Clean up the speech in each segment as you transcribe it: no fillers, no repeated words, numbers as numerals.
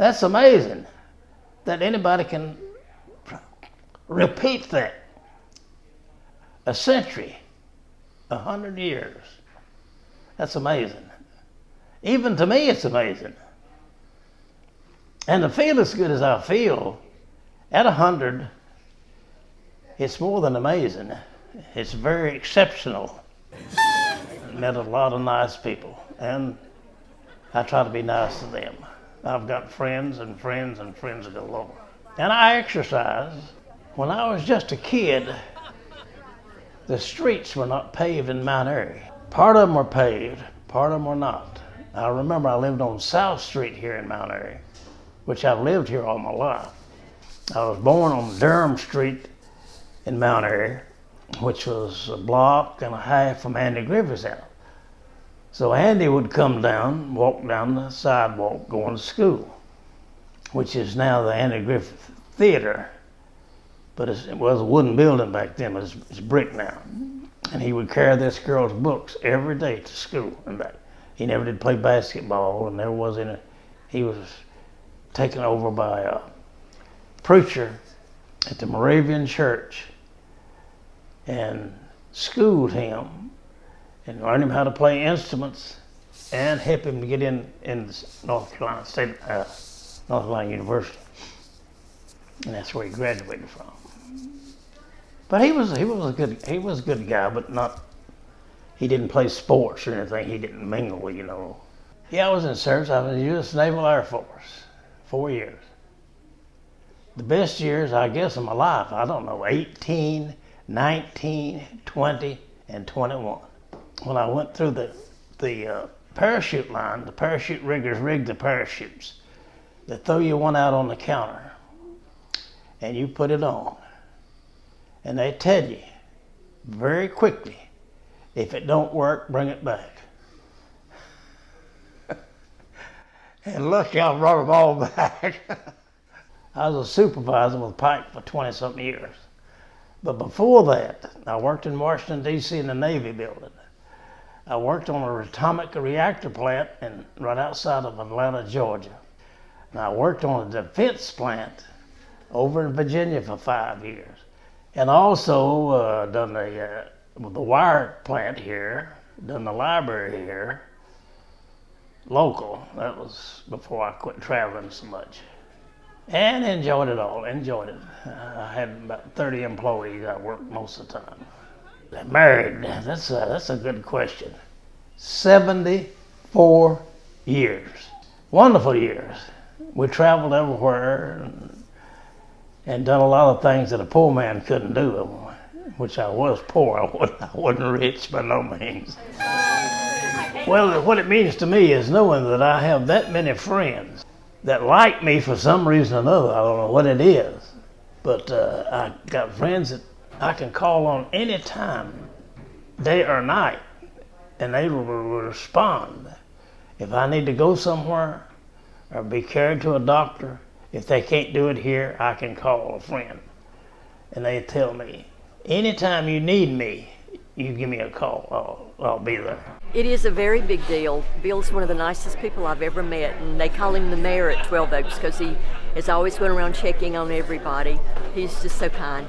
That's amazing that anybody can repeat that. A century, 100 years. That's amazing. Even to me, it's amazing. And to feel as good as I feel at 100, it's more than amazing. It's very exceptional. Met a lot of nice people, and I try to be nice to them. I've got friends and friends and friends galore. And I exercise. When I was just a kid, the streets were not paved in Mount Airy. Part of them were paved, part of them were not. I remember I lived on South Street here in Mount Airy, which I've lived here all my life. I was born on Durham Street in Mount Airy, which was a block and a half from Andy Griffith's house. So Andy would come down, walk down the sidewalk going to school, which is now the Andy Griffith Theater. But it was a wooden building back then, but it's brick now. And he would carry this girl's books every day to school and back. He never did play basketball, and there was he was taken over by a preacher at the Moravian church and schooled him and learned him how to play instruments and help him to get in North Carolina State, North Carolina University. And that's where he graduated from. But he was a good guy, but not. He didn't play sports or anything. He didn't mingle, you know. Yeah, I was in service. I was in the U.S. Naval Air Force, 4 years. The best years, I guess, of my life. I don't know, 18, 19, 20, and 21. When I went through the parachute line, the parachute riggers rigged the parachutes. They throw you one out on the counter, and you put it on. And they tell you very quickly, if it don't work, bring it back. And lucky I brought them all back. I was a supervisor with Pike for 20-something years. But before that, I worked in Washington, D.C. in the Navy building. I worked on an atomic reactor plant right outside of Atlanta, Georgia. And I worked on a defense plant over in Virginia for 5 years. And also done the wire plant here, done the library here, local. That was before I quit traveling so much. And enjoyed it all, enjoyed it. I had about 30 employees. I worked most of the time. Married, that's a good question. 74 years, wonderful years. We traveled everywhere and done a lot of things that a poor man couldn't do, which I was poor. I wasn't rich by no means. Well, what it means to me is knowing that I have that many friends that like me for some reason or another. I don't know what it is, but I got friends that I can call on any time, day or night, and they will respond. If I need to go somewhere or be carried to a doctor, if they can't do it here, I can call a friend. And they tell me, anytime you need me, you give me a call, I'll be there. It is a very big deal. Bill's one of the nicest people I've ever met, and they call him the mayor at 12 Oaks because he is always going around checking on everybody. He's just so kind.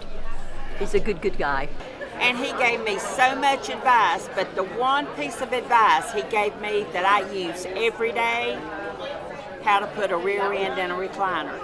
He's a good guy. And he gave me so much advice, but the one piece of advice he gave me that I use every day, how to put a rear end in a recliner.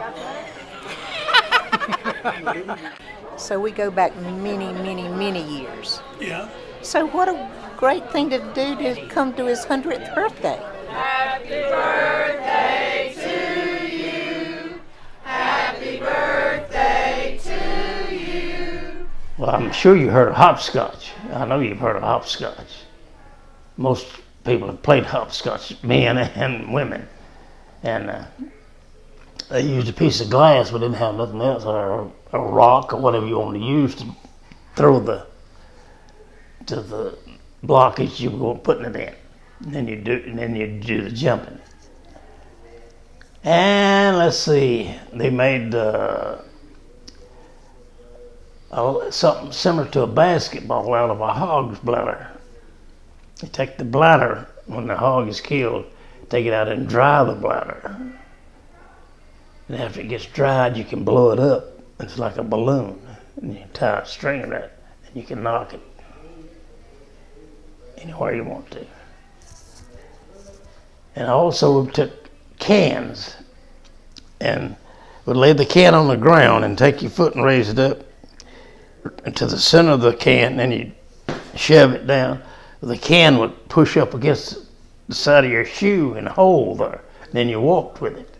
So we go back many years. Yeah. So what a great thing to do to come to his 100th birthday. Happy birthday to you. Happy birthday to you. Well, I'm sure you heard of hopscotch. I know you've heard of hopscotch. Most people have played hopscotch, men and women. And they used a piece of glass, but didn't have nothing else, or a rock, or whatever you want to use to throw to the blockage you were putting it in. And then you do the jumping. And let's see, they made something similar to a basketball out of a hog's bladder. You take the bladder when the hog is killed, take it out and dry the bladder. And after it gets dried, you can blow it up. It's like a balloon. And you tie a string around it, and you can knock it anywhere you want to. And I also took cans and would lay the can on the ground and take your foot and raise it up to the center of the can, and then you shove it down. The can would push up against the side of your shoe and hold there. Then you walked with it.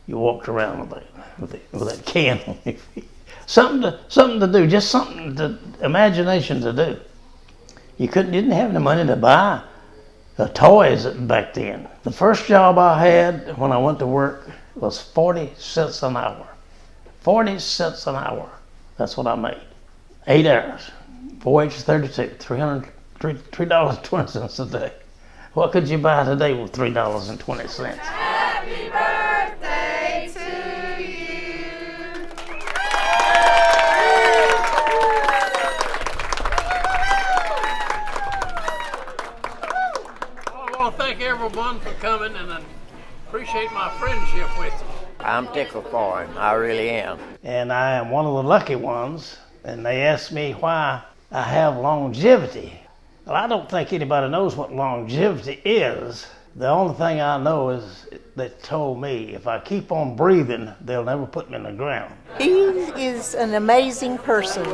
You walked around with that can on your feet. Something to do, just something to imagination to do. You didn't have the money to buy toys back then. The first job I had when I went to work was 40 cents an hour. 40 cents an hour. That's what I made. 8 hours. 4 H's 32. $3.20 a day. What could you buy today with $3.20? Happy birthday to you. I want to thank everyone for coming, and I appreciate my friendship with you. I'm tickled for him. I really am. And I am one of the lucky ones, and they asked me why I have longevity. Well, I don't think anybody knows what longevity is. The only thing I know is they told me if I keep on breathing, they'll never put me in the ground. He is an amazing person.